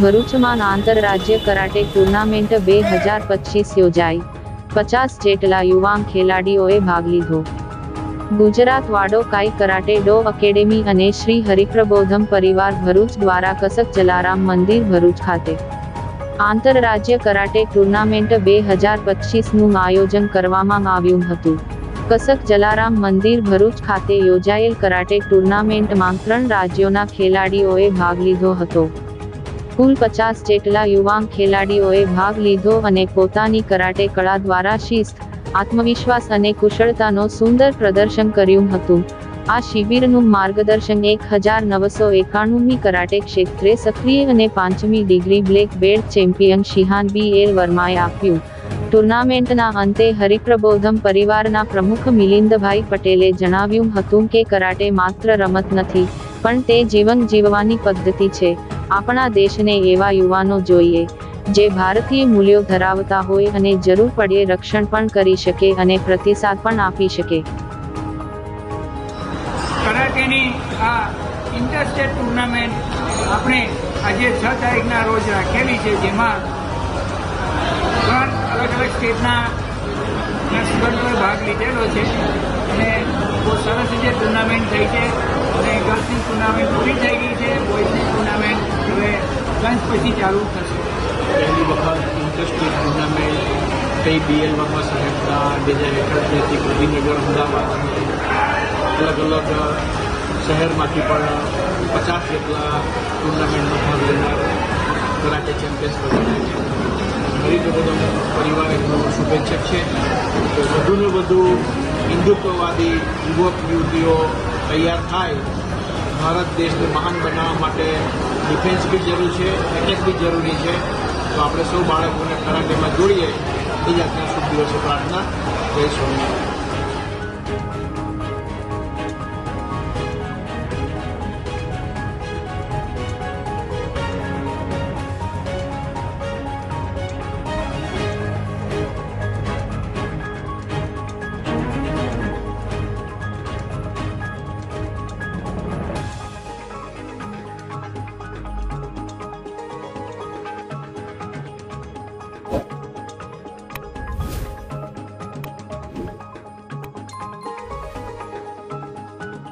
ભરૂચમાં આંતરરાજ્ય karate tournament 2025 યોજાઈ। 50 જેટલા યુવાન ખેલાડીઓએ ભાગ લીધો। ગુજરાત વાડોકાઈ કરાટે ડો એકેડેમી અને શ્રી હરિપ્રબોધમ પરિવાર ભરૂચ દ્વારા કસક જલારામ મંદિર ભરૂચ ખાતે આંતરરાજ્ય કરાટે ટુર્નામેન્ટ 2025નું આયોજન કરવામાં આવ્યું હતું। કસક જલારામ મંદિર ભરૂચ ખાતે યોજાયેલ કરાટે ટુર્નામેન્ટમાં 3 રાજ્યોના ખેલાડીઓએ ભાગ લીધો હતો। કુલ 50 જેટલા યુવાન ખેલાડીઓએ ભાગ લીધો અને પોતાની કરાટે કળા દ્વારા શિસ્ત, આત્મવિશ્વાસ અને કુશળતાનો સુંદર પ્રદર્શન કર્યું હતું। આ શિબિરનું માર્ગદર્શન 1991મી કરાટે ક્ષેત્રે સક્રિય અને 5મી ડિગ્રી બ્લેક બેલ્ટ ચેમ્પિયન શિહાન BL વર્માએ આપ્યું। ટુર્નામેન્ટના અંતે હરિપ્રબોધમ પરિવારના પ્રમુખ મિલિંદભાઈ પટેલે જણાવ્યું હતું કે કરાટે માત્ર રમત નથી, પણ તે જીવન જીવવાની પદ્ધતિ છે। આપણા દેશને એવા યુવાનો જોઈએ જે ભારતીય મૂલ્યો ધરાવતા હોય અને જરૂર પડે રક્ષણ પણ કરી શકે અને પ્રતિસાદ પણ આપી શકે। કરાટેની આ ઇન્ટરસ્ટેટ ટુર્નામેન્ટ આપણે આજે 6 તારીખના રોજ રાખેલી છે, જેમાં 3 અલગ અલગ સ્ટેટના સ્ટુડન્ટોએ ભાગ લીધેલો છે અને બહુ સરસ રીતે ટુર્નામેન્ટ થઈ છે અને ગર્લ્સની ટુર્નામેન્ટ પૂરી થઈ ગઈ છે। બોયઝની ટુર્નામેન્ટ હવે લંચ પછી ચાલુ થશે। પહેલી વખત ઇન્ટરસ્ટેટ ટુર્નામેન્ટ કઈ BL વર્મા સાહેબના 2061થી ગાંધીનગર, અમદાવાદ અને અલગ અલગ શહેરમાંથી પણ 50 જેટલા ટુર્નામેન્ટમાં ભાગ લેનાર કરાટે ચેમ્પિયન્સ બન્યા છે। હરિપ્રબોધમ પરિવાર એમનો શુભેચ્છક છે કે વધુને વધુ હિન્દુત્વવાદી યુવક યુવતીઓ તૈયાર થાય। ભારત દેશને મહાન બનાવવા માટે ડિફેન્સ બી જરૂર છે, એટેક બી જરૂરી છે, તો આપણે સૌ બાળકોને કરાટેમાં જોડીએ। એ જાતના શુભ દિવસે પ્રાર્થના। જય સ્વામિનારાયણ।